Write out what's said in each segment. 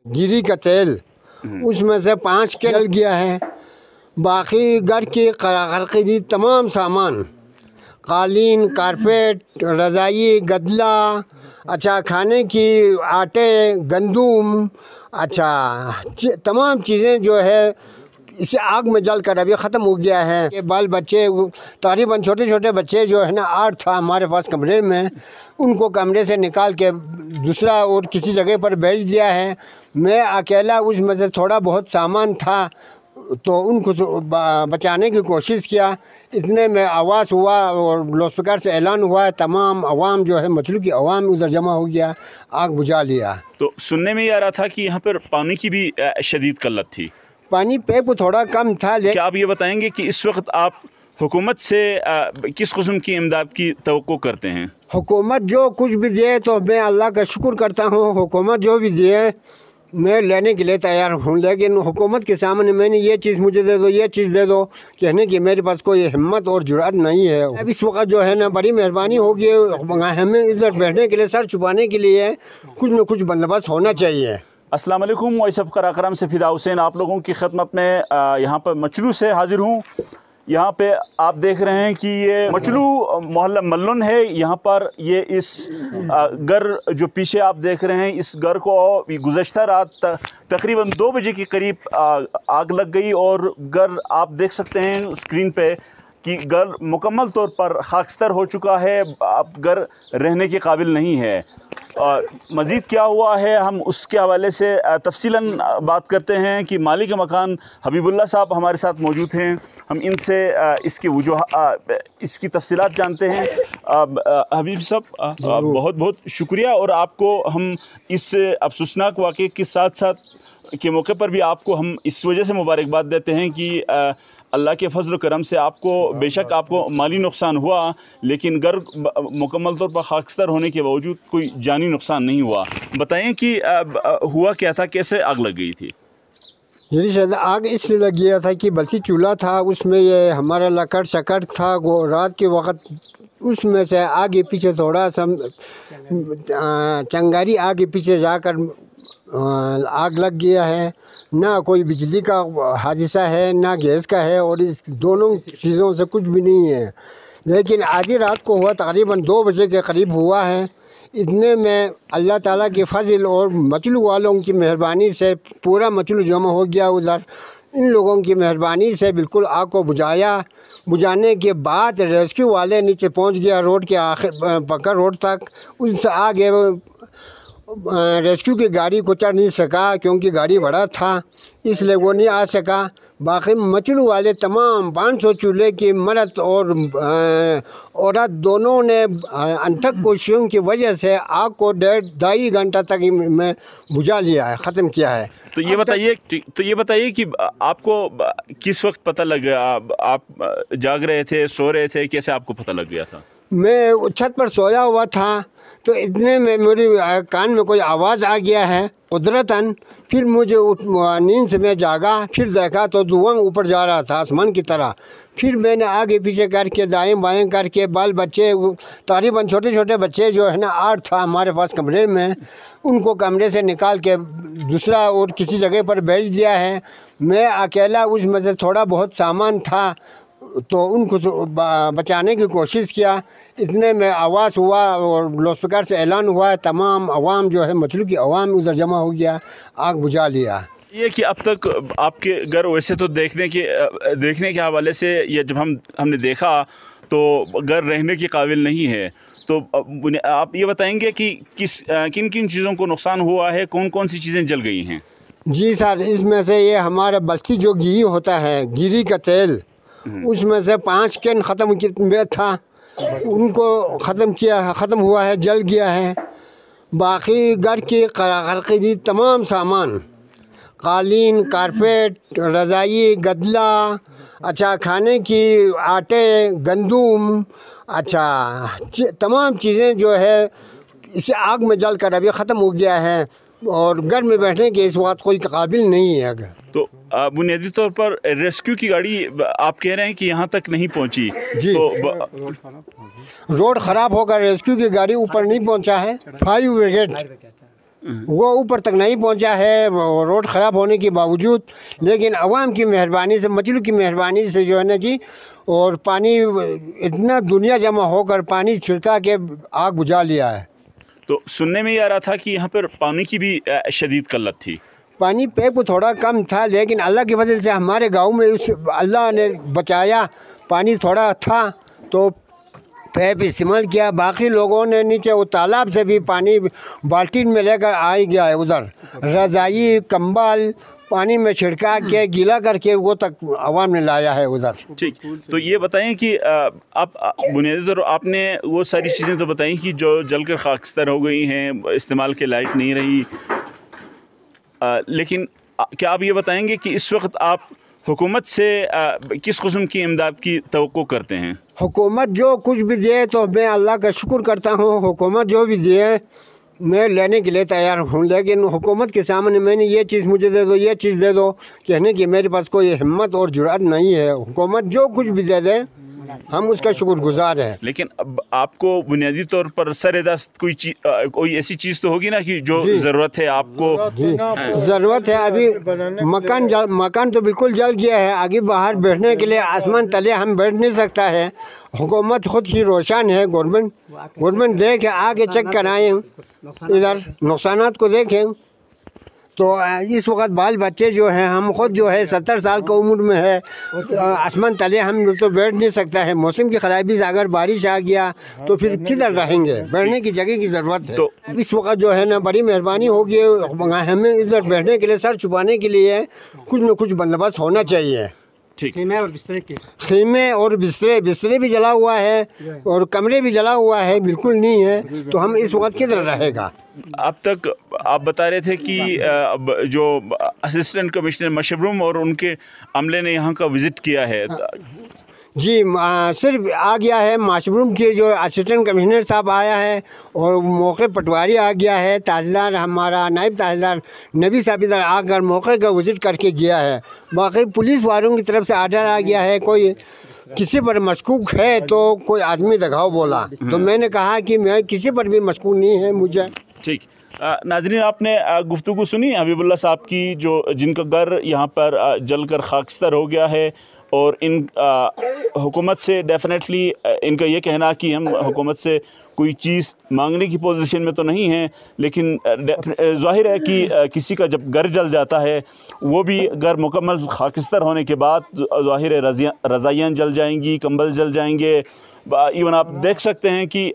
गिरी का तेल, उसमें से 5 के जल गया है। बाकी घर की खरीदी तमाम सामान, कालीन, कारपेट, रज़ाई, गदला, अच्छा खाने की आटे, गंदुम, अच्छा तमाम चीज़ें जो है इसे आग में जल कर अभी ख़त्म हो गया है। ये बाल बच्चे तकरीबन छोटे छोटे बच्चे जो है ना 8 था हमारे पास कमरे में, उनको कमरे से निकाल के दूसरा और किसी जगह पर भेज दिया है। मैं अकेला उसमें से थोड़ा बहुत सामान था तो उनको बचाने की कोशिश किया। इतने में आवाज़ हुआ और लाउडस्पीकर से ऐलान हुआ है, तमाम अवाम जो है मछली की अवाम उधर जमा हो गया, आग बुझा लिया। तो सुनने में ये आ रहा था कि यहाँ पर पानी की भी शदीद किल्लत थी। पानी पे को थोड़ा कम था। क्या आप ये बताएंगे कि इस वक्त आप हुकूमत से किस किस्म की इमदाद की तवक्को करते हैं? हुकूमत जो कुछ भी दे तो मैं अल्लाह का शुक्र करता हूँ। हुकूमत जो भी दे मैं लेने के लिए तैयार हूँ, लेकिन हुकूमत के सामने मैंने ये चीज़ मुझे दे दो, ये चीज़ दे दो कहने की मेरे पास कोई हिम्मत और जुरात नहीं है। अब इस वक्त जो है ना बड़ी मेहरबानी होगी, हमें इधर बैठने के लिए, सर छुपाने के लिए कुछ न कुछ बंदोबस्त होना चाहिए। अस्सलाम वालेकुम, वॉइस ऑफ कराकरम से फिदा हुसैन आप लोगों की खिदमत में यहाँ पर मचलू से हाजिर हूँ। यहाँ पे आप देख रहे हैं कि ये मचलू मोहल्ला मल्लन है। यहाँ पर ये इस घर जो पीछे आप देख रहे हैं, इस घर को गुज़श्ता रात तकरीबन 2 बजे के करीब आग लग गई और घर आप देख सकते हैं स्क्रीन पे कि घर मुकम्मल तौर पर खाकस्तर हो चुका है। अब घर रहने के काबिल नहीं है। मज़ीद क्या हुआ है हम उसके हवाले से तफसीलन बात करते हैं कि मालिक मकान हबीबुल्लाह साहब हमारे साथ मौजूद हैं। हम इनसे इसकी तफसीलात जानते हैं। हबीब साहब बहुत बहुत शुक्रिया, और आपको हम इस अफसोसनाक वाक़े के साथ साथ के मौके पर भी आपको हम इस वजह से मुबारकबाद देते हैं कि अल्लाह के फजल करम से आपको बेशक आपको माली नुकसान हुआ, लेकिन घर मुकम्मल तौर पर खाकस्तर होने के बावजूद कोई जानी नुकसान नहीं हुआ। बताएं कि हुआ क्या था, कैसे आग लग गई थी? ये शायद आग इसलिए लग गया था कि बल्कि चूल्हा था, उसमें ये हमारा लकड़ शकड़ था। वो रात के वक्त उसमें से आगे पीछे थोड़ा सा चंगारी आगे पीछे जाकर आग लग गया है। ना कोई बिजली का हादसा है, ना गैस का है, और इस दोनों चीज़ों से कुछ भी नहीं है। लेकिन आधी रात को हुआ, तकरीबन 2 बजे के करीब हुआ है। इतने में अल्लाह ताला के फजल और मचलू वालों की मेहरबानी से पूरा मचलू जमा हो गया उधर। इन लोगों की मेहरबानी से बिल्कुल आग को बुझाया। बुझाने के बाद रेस्क्यू वाले नीचे पहुंच गया, रोड के आखिर पक्का रोड तक। उनसे आगे रेस्क्यू की गाड़ी को चढ़ नहीं सका क्योंकि गाड़ी बड़ा था, इसलिए वो नहीं आ सका। बाकी मचलू वाले तमाम 500 चूल्हे की मर्द और औरत दोनों ने अनथक कोशिशों की वजह से आग को 2.5 घंटा तक में बुझा लिया है, ख़त्म किया है। तो ये बताइए कि आपको किस वक्त पता लगा? आप जाग रहे थे, सो रहे थे, कैसे आपको पता लग गया था? मैं छत पर सोया हुआ था तो इतने में मेरी कान में कोई आवाज़ आ गया है कुदरतन। फिर मुझे नींद से मैं जागा, फिर देखा तो धुआं ऊपर जा रहा था आसमान की तरह। फिर मैंने आगे पीछे करके दाएं बाएं करके बाल बच्चे तकरीबन छोटे छोटे बच्चे जो है ना 8 था हमारे पास कमरे में, उनको कमरे से निकाल के दूसरा और किसी जगह पर भेज दिया है। मैं अकेला उसमें से थोड़ा बहुत सामान था तो उनको बचाने की कोशिश किया। इतने में आवाज़ हुआ और लाउडस्पीकर से ऐलान हुआ है, तमाम अवाम जो है मछली की अवाम उधर जमा हो गया, आग बुझा लिया। ये कि अब तक आपके घर वैसे तो देखने के हवाले से ये जब हमने देखा तो घर रहने के काबिल नहीं है। तो आप ये बताएंगे कि किन किन चीज़ों को नुकसान हुआ है, कौन कौन सी चीज़ें जल गई हैं? जी सर, इसमें से ये हमारा बल्कि जो घी होता है, गिरी का तेल, उसमें से 5 कैन ख़त्म में था, उनको ख़त्म हुआ है, जल गया है। बाकी घर की खरीदी तमाम सामान, कालीन, कारपेट, रज़ाई, गदला, अच्छा खाने की आटे, गंदुम, अच्छा तमाम चीज़ें जो है इसे आग में जल कर अभी ख़त्म हो गया है और घर में बैठने के इस वक्त कोई काबिल नहीं है। तो बुनियादी तौर पर रेस्क्यू की गाड़ी आप कह रहे हैं कि यहाँ तक नहीं पहुँची? जी, तो रोड ख़राब होकर रेस्क्यू की गाड़ी ऊपर नहीं पहुँचा है। फायर ब्रिगेड वो ऊपर तक नहीं पहुंचा है रोड ख़राब होने के बावजूद, लेकिन अवाम की मेहरबानी से, मचलू की मेहरबानी से जो है ना जी, और पानी इतना दुनिया जमा होकर पानी छिड़का के आग बुझा लिया है। तो सुनने में ये आ रहा था कि यहाँ पर पानी की भी शदीद किल्लत थी। पानी पे को थोड़ा कम था, लेकिन अल्लाह की वजह से हमारे गांव में अल्लाह ने बचाया। पानी थोड़ा था तो पैप इस्तेमाल किया, बाकी लोगों ने नीचे वो तालाब से भी पानी बाल्टी में लेकर आ ही गया है। उधर रज़ाई कंबल पानी में छिड़का के गीला करके वो तक आवाम ने लाया है उधर। ठीक, तो ये बताएं कि आप बुनियादी तौर आपने वो सारी चीज़ें तो बताई कि जो जलकर खाकस्तर हो गई हैं, इस्तेमाल के लायक नहीं रही, लेकिन क्या आप ये बताएंगे कि इस वक्त आप हुकूमत से किस किस्म की इमदाद की तवक्को करते हैं? हुकूमत जो कुछ भी दे तो मैं अल्लाह का शुक्र करता हूँ। हुकूमत जो भी दे मैं लेने के लिए तैयार हूँ, लेकिन हुकूमत के सामने मैंने ये चीज़ मुझे दे दो, ये चीज़ दे दो कहने की मेरे पास कोई हिम्मत और जुर्अत नहीं है। हुकूमत जो कुछ भी दे दे हम उसका शुक्रगुजार हैं। लेकिन अब आपको बुनियादी तौर पर सर-ए-दस्त कोई ऐसी चीज़ तो होगी ना कि जो ज़रूरत है आपको? ज़रूरत है। अभी मकान तो बिल्कुल जल गया है, आगे बाहर बैठने के लिए आसमान तले हम बैठ नहीं सकता है। हुकूमत खुद ही रोशन है, गवर्नमेंट देखे आगे चेक कराएँ, इधर नुकसानात को देखें। तो इस वक्त बाल बच्चे जो हैं, हम खुद जो है 70 साल की उम्र में है, आसमान तले हम तो बैठ नहीं सकता है। मौसम की ख़राबी से अगर बारिश आ गया तो फिर किधर रहेंगे, बैठने की जगह की ज़रूरत है। तो इस वक्त जो है ना बड़ी मेहरबानी होगी, हमें इधर बैठने के लिए, सर छुपाने के लिए कुछ न कुछ बंदोबस्त होना चाहिए। ठीक, खीमे और बिस्तरे भी जला हुआ है और कमरे भी जला हुआ है, बिल्कुल नहीं है। तो हम इस वक्त किधर रहेगा? अब तक आप बता रहे थे कि जो असिस्टेंट कमिश्नर मशरूम और उनके अमले ने यहाँ का विज़िट किया है। जी सिर्फ आ गया है, मशरूम के जो असिस्टेंट कमिश्नर साहब आया है और मौके पटवारी आ गया है, तहसीलदार हमारा नायब तहसीलदार नबी साहब इधर आकर मौके का विज़िट करके गया है। बाकी पुलिस वालों की तरफ से आर्डर आ गया है, कोई किसी पर मशकूक है तो कोई आदमी दिखाओ बोला, तो मैंने कहा कि मैं किसी पर भी मशकूक नहीं है मुझे। ठीक, नाज़रीन आपने गुफ्तगू सुनी हबीबुल्लाह साहब की, जो जिनका घर यहाँ पर जलकर खाकस्तर हो गया है। और इन हुकूमत से डेफिनेटली इनका ये कहना कि हम हुकूमत से कोई चीज़ मांगने की पोजीशन में तो नहीं है, लेकिन ज़ाहिर है कि किसी का जब घर जल जाता है, वो भी घर मुकम्मल खाकस्तर होने के बाद ज़ाहिर है रज़ाइयाँ जल जाएंगी, कंबल जल जाएंगे, इवन आप देख सकते हैं कि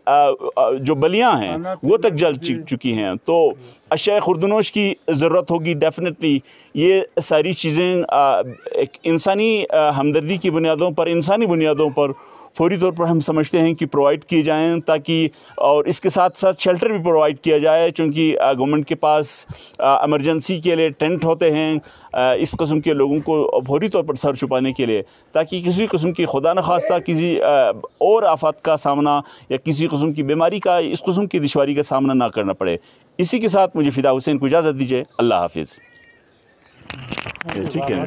जो बलियाँ हैं वो तक जल चुकी हैं। तो अशिया खुर्दनोश की ज़रूरत होगी डेफिनेटली। ये सारी चीज़ें एक इंसानी हमदर्दी की बुनियादों पर, इंसानी बुनियादों पर फौरी तौर पर हम समझते हैं कि प्रोवाइड किए जाएँ, ताकि और इसके साथ साथ शेल्टर भी प्रोवाइड किया जाए, चूँकि गवर्नमेंट के पास एमरजेंसी के लिए टेंट होते हैं इस किस्म के लोगों को फौरी तौर पर सर छुपाने के लिए, ताकि किसी किस्म की खुदा न खास्ता किसी और आफत का सामना या किसी किस्म की बीमारी का, इस किस्म की दुश्वारी का सामना ना करना पड़े। इसी के साथ मुझे फ़िदा हुसैन को इजाज़त दीजिए। अल्लाह हाफिज़। ठीक है।